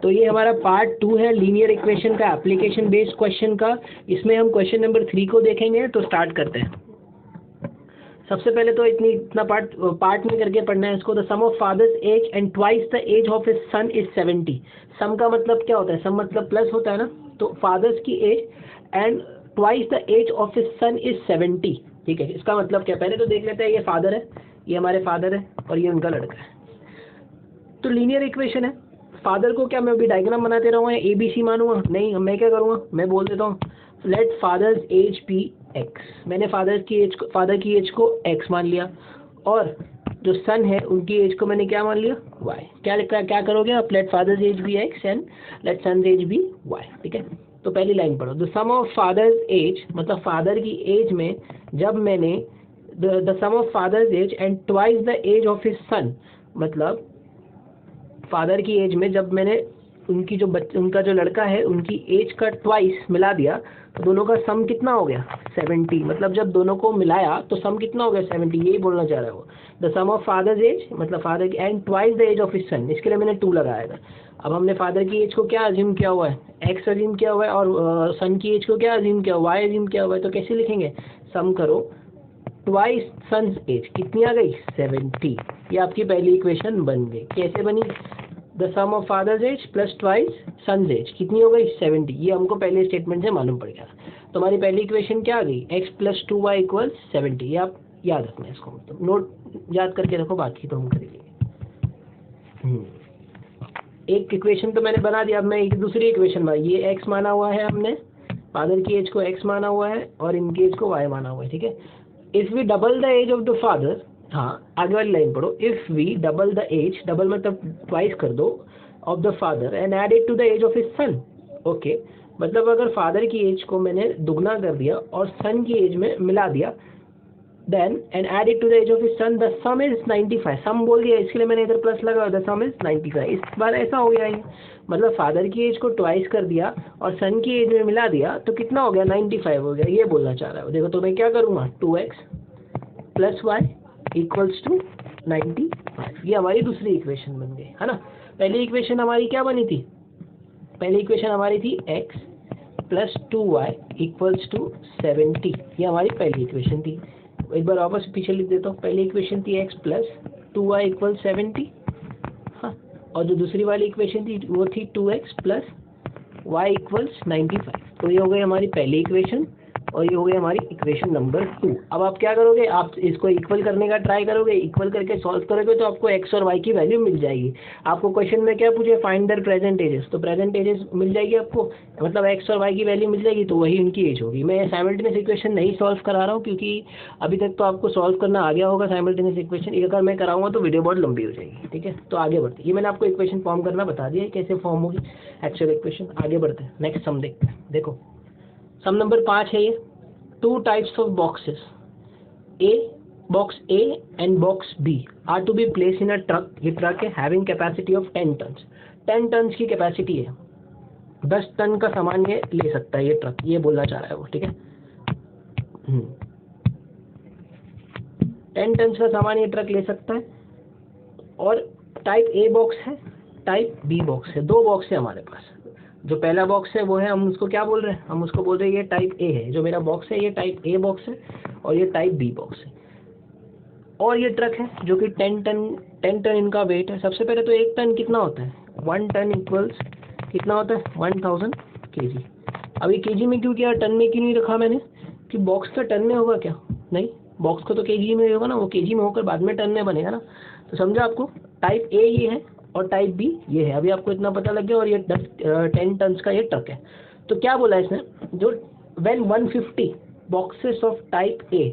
तो ये हमारा पार्ट 2 है लीनियर इक्वेशन का एप्लीकेशन बेस्ड क्वेश्चन का। इसमें हम क्वेश्चन नंबर 3 को देखेंगे। तो स्टार्ट करते हैं। सबसे पहले तो इतना पार्ट में करके पढ़ना है इसको। The sum of father's age and twice the age of his son is 70। Sum का मतलब क्या होता है? सम मतलब प्लस होता है ना। तो फादर्स की age and twice the age of his son is 70। ठीक है, इसका मतलब क्या? पहले तो देख लेते हैं। ये फादर है, ये हमारे फादर है और ये उनका लड़का है। तो लीनियर इक्वेशन है। फादर को क्या मैं अभी डायग्राम बनाते रहूँगा या ABC मानूंगा? नहीं, मैं क्या करूँगा, मैं बोल देता हूँ let father's age be x. मैंने फादर की एज को x मान लिया और जो सन है उनकी एज को मैंने क्या मान लिया? y। क्या करोगे आप? Let father's age be x and let son's age be y। ठीक है, तो पहली लाइन पढ़ो। The sum of father's age मतलब फादर की एज में जब मैंने the sum of father's age and twice the age of his son, मतलब फादर की एज में जब मैंने उनका जो लड़का है उनकी एज का ट्वाइस मिला दिया तो दोनों का सम कितना हो गया? 70। मतलब जब दोनों को मिलाया तो सम कितना हो गया? 70। यही बोलना चाह रहा है वो। The sum of father's age मतलब फादर की and twice the age of his son, इसके लिए मैंने 2 लगाया था। अब हमने फादर की एज को क्या अज्यूम किया हुआ है? x अज्यूम किया हुआ है और सन की एज को क्या अज्यूम किया हुआ है? y अज्यूम किया हुआ है। तो कैसे लिखेंगे? सम करो, ट्वाइस सन्स एज कितनी आ गई? 70। ये आपकी पहली इक्वेशन बन गई। कैसे बनी? The sum of father's age plus twice son's age कितनी हो गई? 70। ये हमको पहले स्टेटमेंट से मालूम पड़ गया। तो हमारी पहली इक्वेशन क्या आ गई? x plus 2y equal 70। ये आप याद रखना है इसको, मतलब नोट याद करके रखो, बाकी तो हम कर लेंगे। एक इक्वेशन तो मैंने बना दिया। अब मैं एक दूसरी इक्वेशन बना। ये x माना हुआ है हमने, फादर की एज को x माना हुआ है और इनकी एज को y माना हुआ है। ठीक है, if we double the age of the father, हाँ आगे वाली लाइन पढ़ो। If we double the age, double मतलब ट्वाइस कर दो, of the father and add it to the age of his son. Okay, मतलब अगर फादर की एज को मैंने दुगना कर दिया और सन की एज में मिला दिया, then and add it to the age of his son, the sum is 95। Sum बोल दिया इसके लिए मैंने इधर प्लस लगा, द सम इज 95। इस बार ऐसा हो गया है, मतलब फादर की एज को ट्वाइस कर दिया और सन की एज में मिला दिया तो कितना हो गया? 95 हो गया। ये बोलना चाह रहा है। देखो तो मैं क्या करूँगा? 2x plus Y equals to 95। ये हमारी दूसरी इक्वेशन बन गई है ना। पहली इक्वेशन हमारी क्या बनी थी? पहली इक्वेशन हमारी थी x plus 2y equals to 70। ये हमारी पहली इक्वेशन थी। एक बार वापस पीछे लिख देता हूँ। पहली इक्वेशन थी x प्लस 2y इक्वल 70, हाँ, और जो दूसरी वाली इक्वेशन थी वो थी 2x प्लस y इक्वल्स 95। तो ये हो गई हमारी पहली इक्वेशन और ये हो गई हमारी इक्वेशन नंबर 2। अब आप क्या करोगे? आप इसको इक्वल करने का ट्राई करोगे। इक्वल करके सॉल्व करोगे तो आपको x और y की वैल्यू मिल जाएगी। आपको क्वेश्चन में क्या पूछे? फाइंड देयर प्रेजेंट एजेस, तो प्रेजेंट एजेस मिल जाएगी आपको, मतलब x और y की वैल्यू मिल जाएगी, तो वही उनकी एज होगी। मैं साइमल्टेनियस इक्वेशन नहीं सॉल्व करा रहा हूँ क्योंकि अभी तक तो आपको सॉल्व करना आ गया होगा साइमल्टेनियस इक्वेशन। अगर मैं कराऊंगा तो वीडियो बहुत लंबी हो जाएगी। ठीक है, तो आगे बढ़ते हैं। ये मैंने आपको इक्वेशन फॉर्म करना बता दिया है, कैसे फॉर्म होगी एक्चुअल इक्वेशन। आगे बढ़ते हैं, नेक्स्ट सम देखते हैं। देखो सम नंबर 5 है ये। 2 types of boxes, box A and box B are to be placed in a truck. ये ट्रक है having capacity of 10 tons। 10 tons की कैपेसिटी है, 10 टन का सामान ये ले सकता है ये ट्रक, ये बोलना चाह रहा है वो। ठीक है, 10 टन का सामान ये ट्रक ले सकता है। और टाइप A बॉक्स है, टाइप B बॉक्स है। 2 बॉक्स है हमारे पास। जो पहला बॉक्स है वो है, हम उसको क्या बोल रहे हैं? हम उसको बोल रहे हैं ये टाइप A है। जो मेरा बॉक्स है ये टाइप A बॉक्स है और ये टाइप B बॉक्स है। और ये ट्रक है जो कि 10 टन इनका वेट है। सबसे पहले तो 1 टन कितना होता है? 1 टन इक्वल्स कितना होता है? 1000 kg। अभी केजी में क्यों किया, टन में क्यों नहीं रखा मैंने? कि बॉक्स का टन में होगा क्या? नहीं, बॉक्स को तो केजी में होगा ना, वो केजी में होकर बाद में टन में बनेगा ना। तो समझा आपको? टाइप A ये है और टाइप B ये है। अभी आपको इतना पता लग गया। और ये 10 टन का ये ट्रक है। तो क्या बोला इसने? जो when 150 boxes of type A,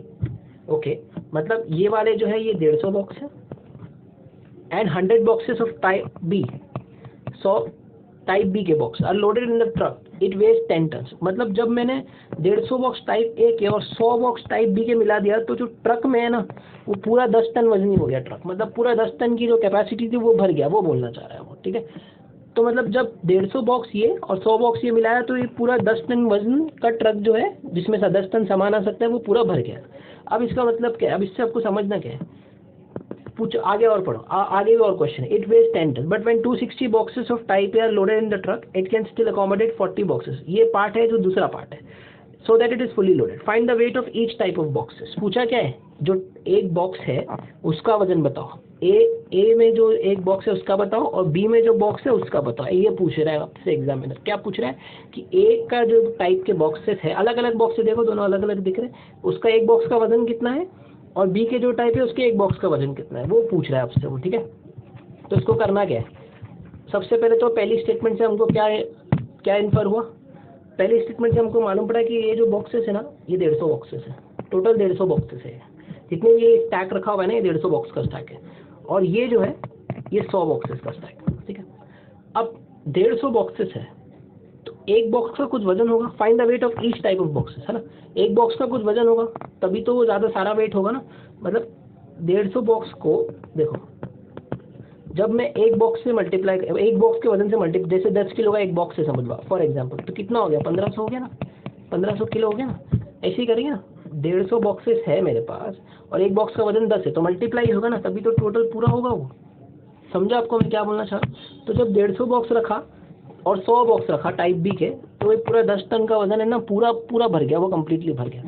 okay, मतलब ये वाले जो है ये 150 बॉक्स है and 100 boxes of type B, 100 type B के box are loaded in the truck, it weighs 10 ton. मतलब जब मैंने 150 बॉक्स टाइप A के और 100 बॉक्स टाइप B के मिला दिया तो जो ट्रक में है ना वो पूरा 10 टन वजनी हो गया ट्रक। मतलब पूरा 10 टन की जो कैपेसिटी थी वो भर गया, वो बोलना चाह रहा है वो। ठीक है, तो मतलब जब 150 बॉक्स ये और 100 बॉक्स ये मिलाया तो ये पूरा 10 टन वजन का ट्रक जो है जिसमें से 10 टन सामान आ सकता है वो पूरा भर गया। अब इसका मतलब क्या है? अब इससे आपको समझना क्या है? पूछो आगे और पढ़ो, आगे भी और question. It weighs 10 ton but when 260 boxes of type a are loaded in the truck it can still accommodate 40 boxes. ये पार्ट है जो दूसरा पार्ट है, so that it is fully loaded. Find the weight of each type of boxes. पूछा क्या है, जो एक बॉक्स है उसका वजन बताओ। ए में जो एक बॉक्स है उसका बताओ और बी में जो बॉक्स है उसका बताओ। ये पूछ रहा है आपसे एग्जामिनर। क्या पूछ रहा है कि ए का जो टाइप के बॉक्सेस है, अलग अलग बॉक्स देखो, दोनों अलग अलग दिख रहे हैं, उसका एक बॉक्स का वजन कितना है और बी के जो टाइप है उसके एक बॉक्स का वजन कितना है, वो पूछ रहा है आपसे वो। ठीक है, तो इसको करना क्या है, सबसे पहले तो पहली स्टेटमेंट से हमको क्या इन्फर हुआ। पहली स्टेटमेंट से हमको मालूम पड़ा कि ये जो बॉक्सेस है ना, ये 150 बॉक्सेस है, टोटल 150 बॉक्सेस है। जितने ये स्टैक रखा हुआ है ना, ये 150 बॉक्स का स्टैक है, और ये जो है ये 100 बॉक्सेस का स्टैक है। ठीक है, अब 150 बॉक्सेस है तो एक बॉक्स का कुछ वजन होगा। Find the weight of each type of boxes, है ना, एक बॉक्स का कुछ वजन होगा तभी तो वो ज़्यादा सारा वेट होगा ना। मतलब 150 बॉक्स को देखो, जब मैं एक बॉक्स से मल्टीप्लाई, एक बॉक्स के वजन से मल्टीप्लाई, जैसे 10 किलो का एक बॉक्स है समझ लो फॉर एग्जांपल, तो कितना हो गया, 1500 हो गया ना, 1500 किलो हो गया ना। ऐसे ही करेंगे ना, 150 बॉक्सेस है मेरे पास और एक बॉक्स का वजन 10 है, तो मल्टीप्लाई होगा ना, तभी तो टोटल पूरा होगा वो। समझा आपको मैं क्या बोलना चाह रहा हूँ। तो जब 150 बॉक्स रखा और 100 बॉक्स रखा टाइप बी के, तो ये पूरा 10 टन का वजन है ना, पूरा भर गया, वो कम्प्लीटली भर गया।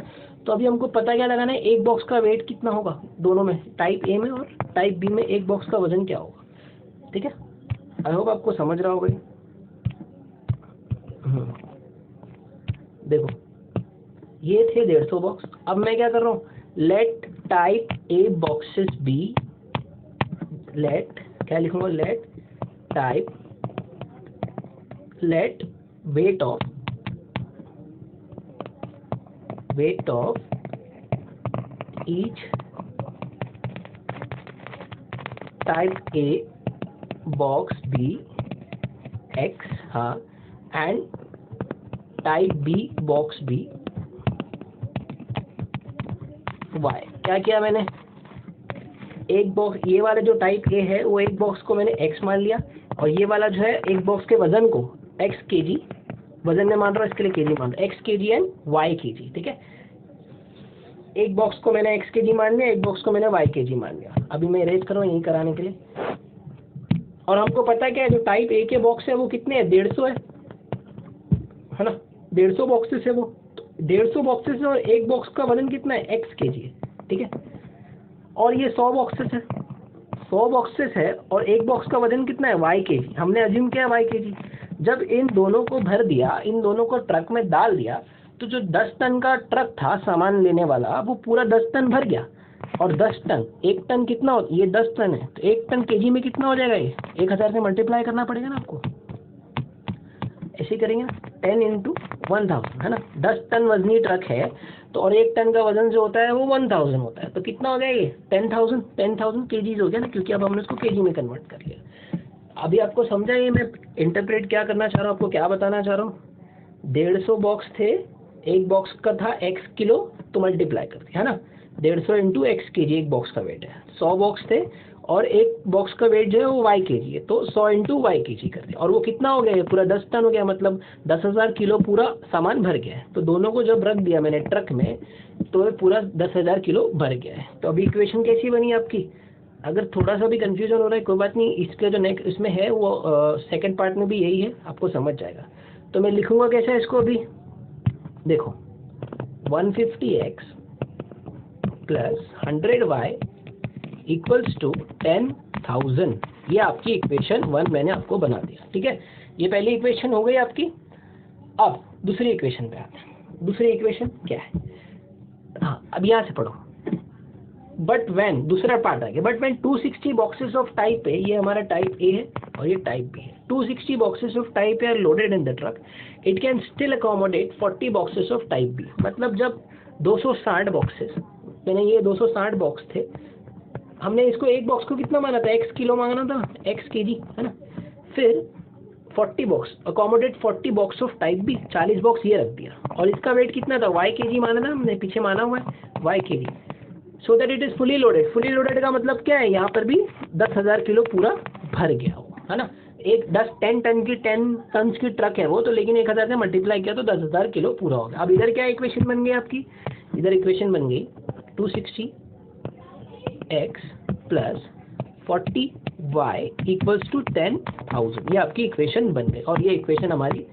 तो अभी हमको पता क्या लगाना है, एक बॉक्स का वेट कितना होगा दोनों में, टाइप ए में और टाइप बी में एक बॉक्स का वजन क्या होगा। ठीक है, आई होप आपको समझ रहा होगा। देखो ये थे 150 बॉक्स। अब मैं क्या कर रहा हूँ, let type A boxes be, let क्या लिखूंगा, let type, let weight of each type A box be X, हाँ, and type B box be Y. क्या किया मैंने, एक बॉक्स, ये वाला जो टाइप ए है वो एक बॉक्स को मैंने एक्स मान लिया, और ये वाला जो है एक बॉक्स के वजन को एक्स के जी, वजन में मान रहा हूँ इसके लिए के जी मान रहा हूँ, एक्स के जी एंड वाई के जी। ठीक है, एक बॉक्स को मैंने एक्स के जी मान लिया, एक बॉक्स को मैंने वाई के जी मान लिया। अभी मैं इरेज कर रहा हूँ यही कराने के लिए। और हमको पता क्या है, जो टाइप ए के बॉक्स है वो कितने हैं, 150 है ना, 150 बॉक्सेस है वो, तो 150 बॉक्सेस है और एक बॉक्स का वजन कितना है, एक्स के जी है। ठीक है, और ये 100 बॉक्सेस है, 100 बॉक्सेस है और एक बॉक्स का वजन कितना है, वाई के जी। हमने अज्यूम किया वाई के जी। जब इन दोनों को भर दिया, इन दोनों को ट्रक में डाल दिया, तो जो 10 टन का ट्रक था सामान लेने वाला, वो पूरा 10 टन भर गया। और 10 टन, एक टन कितना हो, ये 10 टन है, तो एक टन केजी में कितना हो जाएगा, ये 1000 से मल्टीप्लाई करना पड़ेगा ना आपको। ऐसे करेंगे ना, 10 इंटू 1000, है ना, 10 टन वजनी ट्रक है तो, और एक टन का वजन जो होता है वो 1000 होता है, तो कितना हो गया ये 10,000 केजीज हो गया ना, क्योंकि अब हमने उसको केजी में कन्वर्ट कर लिया। अभी आपको समझा ये मैं इंटरप्रेट क्या करना चाह रहा हूँ, आपको क्या बताना चाह रहा हूँ। 150 बॉक्स थे, एक बॉक्स का था x किलो, तो मल्टीप्लाई कर दिया, है ना, 150 इंटू एक्स के जी एक बॉक्स का वेट है। 100 बॉक्स थे और एक बॉक्स का वेट जो है वो y के जी है, तो 100 इंटू वाई के जी कर दिया, और वो कितना हो गया, पूरा 10 टन हो गया, मतलब 10,000 किलो पूरा सामान भर गया है। तो दोनों को जब रख दिया मैंने ट्रक में, तो ये पूरा 10,000 किलो भर गया है। तो अभी इक्वेशन कैसी बनी आपकी। अगर थोड़ा सा भी कंफ्यूजन हो रहा है कोई बात नहीं, इसके जो नेक्स्ट इसमें है वो सेकंड पार्ट में भी यही है, आपको समझ जाएगा। तो मैं लिखूंगा कैसे इसको, अभी देखो 150x plus 100y equals to 10,000, ये आपकी इक्वेशन 1 मैंने आपको बना दिया। ठीक है, ये पहली इक्वेशन हो गई आपकी। अब दूसरी इक्वेशन पे आते हैं। दूसरी इक्वेशन क्या है, हाँ अब यहाँ से पढ़ो। बट व्हेन, दूसरा पार्ट आ गया, but when 260 boxes of type ए, ये हमारा टाइप ए है और ये टाइप बी है, 260 boxes of type a are loaded in the truck, it can still accommodate 40 boxes of type b. मतलब जब 260 बॉक्सेस, मैंने ये 260 बॉक्स थे, हमने इसको एक बॉक्स को कितना माना था, x किलो मांगना था, x के जी, है ना, फिर 40 box accommodate 40 box of type b, 40 box ये रख दिया, और इसका वेट कितना था, y के जी माना था हमने, पीछे माना हुआ है y K G, so that it is fully loaded. Fully loaded का मतलब क्या है, यहाँ पर भी 10,000 किलो पूरा भर गया हो, है ना, एक 10 टन की ट्रक है वो तो, लेकिन 1000 से मल्टीप्लाई किया तो 10,000 किलो पूरा हो गया। अब इधर क्या इक्वेशन बन गई आपकी, इधर इक्वेशन बन गई 260x plus 40y equals to 10,000। ये आपकी इक्वेशन बन गई और ये इक्वेशन हमारी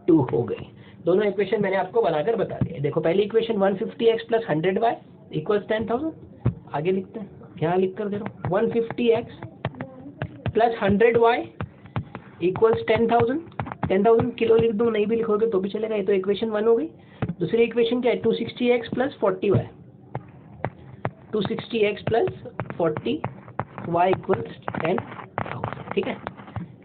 2 हो गई। दोनों इक्वेशन मैंने आपको बनाकर बता दिया। देखो पहली equation 150x plus 100y equals 10,000। आगे लिखते हैं, यहाँ लिख कर दे रहा हूँ 150x plus 100y equals 10,000। 10,000 kilo लिख दूँ, नहीं भी लिखोगे तो भी चलेगा। ये तो इक्वेशन 1 हो गई। दूसरी इक्वेशन क्या है, 260x plus 40y। 260x plus 40y equals 10,000। ठीक है,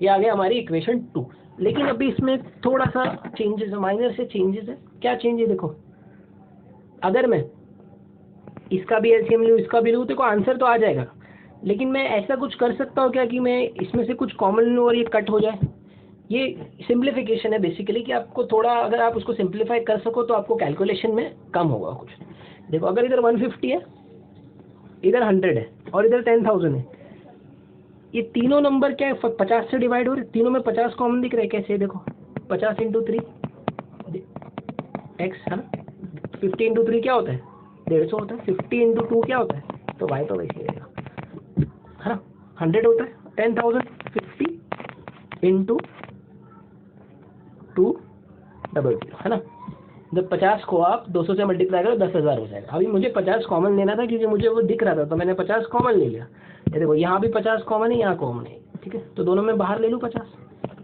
ये आ गया हमारी इक्वेशन 2। लेकिन अभी इसमें थोड़ा सा चेंजेस है, माइनर से चेंजेस है। क्या चेंज है देखो, अगर मैं इसका भी एलसीएम लूँ इसका भी लूँ तो आंसर तो आ जाएगा, लेकिन मैं ऐसा कुछ कर सकता हूँ क्या कि मैं इसमें से कुछ कॉमन लूँ और ये कट हो जाए। ये सिंप्लीफिकेशन है बेसिकली, कि आपको थोड़ा अगर आप उसको सिंप्लीफाई कर सको तो आपको कैलकुलेशन में कम होगा कुछ। देखो अगर इधर 150 है, इधर 100 है और इधर 10,000 है, ये तीनों नंबर क्या है 50 से डिवाइड हो रहे, तीनों में 50 कॉमन दिख रहे हैं। कैसे देखो 50 इंटू 3 एक्स है ना, 50 इंटू 3 क्या होता है 150 होता है, 50 इंटू 2 क्या होता है, तो वाई तो वैसे ही रहेगा है ना, 100 होता है। 10,000 50 इंटू 200 है ना। जब 50 को आप 200 से मल्टीप्लाई करो 10,000 हो जाएगा। अभी मुझे 50 कॉमन लेना था क्योंकि मुझे वो दिख रहा था, तो मैंने 50 कॉमन ले लिया। ये देखो यहाँ भी 50 कॉमन है, यहाँ कॉमन है। ठीक है, तो दोनों में बाहर ले लूँ 50।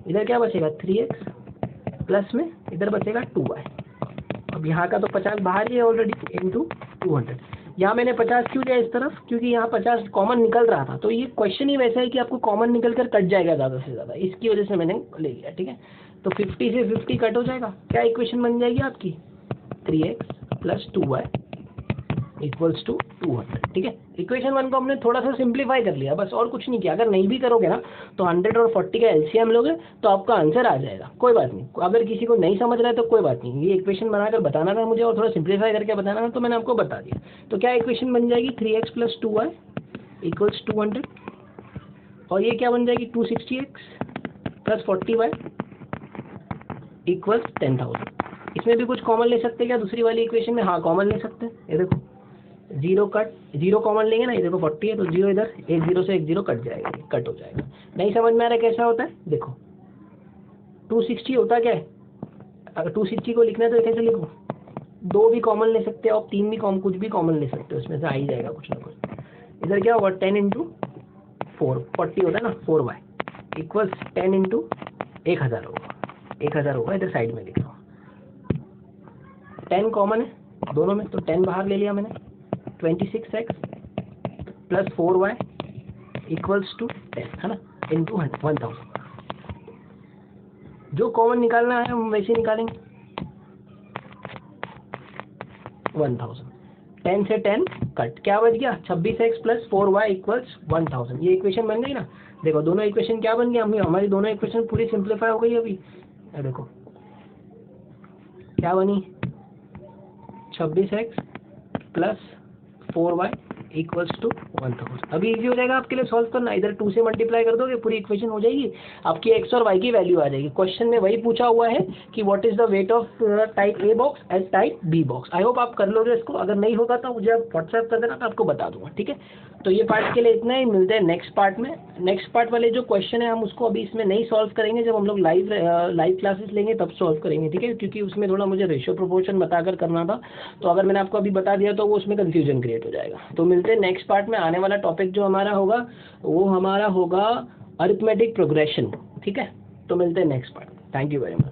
इधर क्या बचेगा 3x प्लस में इधर बचेगा 2y। अब यहाँ का तो 50 बाहर ही है ऑलरेडी इंटू 200। यहाँ मैंने 50 क्यों लिया इस तरफ, क्योंकि यहाँ 50 कॉमन निकल रहा था। तो ये क्वेश्चन ही वैसा है कि आपको कॉमन निकल कर कट जाएगा ज़्यादा से ज़्यादा, इसकी वजह से मैंने ले लिया। ठीक है, तो 50 से 50 कट हो जाएगा। क्या इक्वेशन बन जाएगी आपकी 3x plus 2y equals to 200। ठीक है, इक्वेशन 1 को हमने थोड़ा सा सिंप्लीफाई कर लिया बस, और कुछ नहीं किया। अगर नहीं भी करोगे ना तो 100 और 40 का एलसीएम लोगे तो आपका आंसर आ जाएगा, कोई बात नहीं। अगर किसी को नहीं समझ रहा है तो कोई बात नहीं, ये इक्वेशन बनाकर बताना था मुझे और थोड़ा सिंप्लीफाई करके बताना था, तो मैंने आपको बता दिया। तो क्या इक्वेशन बन जाएगी 3x प्लस 2y इक्वल्स 200, और ये क्या बन जाएगी 260x प्लस 40y इक्वल्स 10,000। इसमें भी कुछ कॉमन ले सकते हैं क्या दूसरी वाली इक्वेशन में? हाँ कॉमन ले सकते हैं। ये देखो जीरो कट, जीरो कॉमन लेंगे ना, ये देखो 40 है तो जीरो इधर, एक जीरो से एक जीरो कट जाएगा, कट हो जाएगा। नहीं समझ में आ रहा है कैसा होता है? देखो 260 होता क्या है, अगर 260 को लिखना है तो कैसे लिखो, 2 भी कॉमन ले सकते हो, आप 3 भी कुछ भी कॉमन ले सकते हो, उसमें से आ ही जाएगा कुछ ना कुछ। इधर क्या होगा 10 इंटू 4, 40 होता है ना, 4y इक्वल्स 10 इंटू 1000 होगा, 1000 होगा। इधर साइड में लिख रहा हूँ, 10 कॉमन है दोनों में, तो 10 बाहर ले लिया मैंने। 26x plus 4y equals to 10 है ना, इंटू 1000। जो कॉमन निकालना है हम वैसे निकालेंगे 1000। 10 से 10 कट, क्या बच गया 26x प्लस 4y इक्वल्स 1000। ये इक्वेशन बन गई ना। देखो दोनों इक्वेशन क्या बन गई, हमारी दोनों इक्वेशन पूरी सिंप्लीफाई हो गई अभी। देखो क्या बनी 26x plus 4y equals to 1000। अभी इजी हो जाएगा आपके लिए सॉल्व करना। इधर 2 से मल्टीप्लाई कर दोगे पूरी इक्वेशन हो जाएगी, आपकी x और y की वैल्यू आ जाएगी। क्वेश्चन में वही पूछा हुआ है कि what is the weight of type A box as type B box. I hope आप कर लोगे इसको, अगर नहीं होगा तो मुझे आप व्हाट्सएप कर देना, तो आपको बता दूंगा। ठीक है, तो ये पार्ट के लिए इतना ही, मिलते हैं नेक्स्ट पार्ट में। नेक्स्ट पार्ट वाले जो क्वेश्चन है हम उसको अभी इसमें नहीं सॉल्व करेंगे, जब हम लोग लाइव क्लासेस लेंगे तब सॉल्व करेंगे। ठीक है, क्योंकि उसमें थोड़ा मुझे रेशियो प्रोपोर्शन बताकर करना था, तो अगर मैंने आपको अभी बता दिया तो वो उसमें कंफ्यूजन क्रिएट हो जाएगा। तो मिलते हैं नेक्स्ट पार्ट में। आने वाला टॉपिक जो हमारा होगा वो हमारा होगा अरिथमेटिक प्रोग्रेशन। ठीक है, तो मिलते हैं next part. Thank you very much.